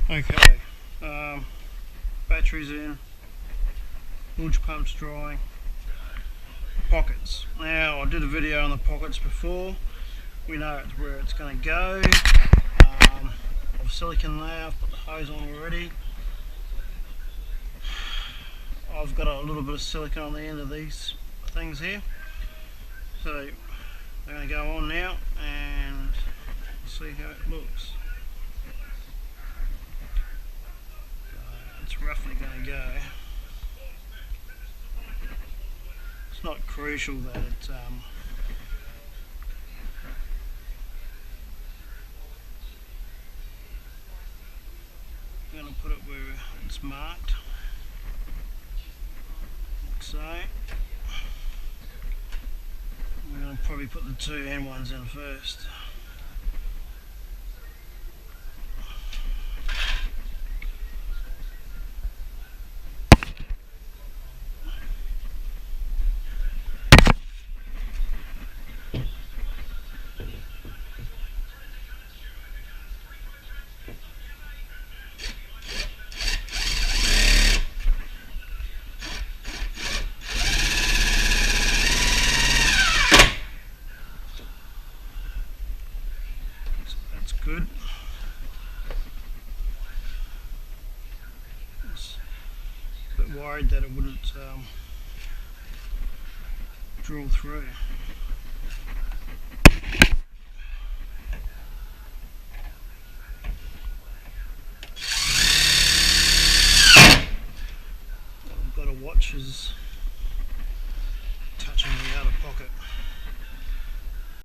Okay, batteries in, launch pumps drying, pockets. Now, I did a video on the pockets before. We know where it's going to go. I've silicon there, I've put the hose on already. I've got a little bit of silicon on the end of these things here. So they're going to go on now and see how it looks. It's roughly going to go. It's not crucial that it I'm going to put it where it's marked, like so. We're going to probably put the two end ones in first. Good. I was a bit worried that it wouldn't drill through. What I've got to watch is touching the outer pocket.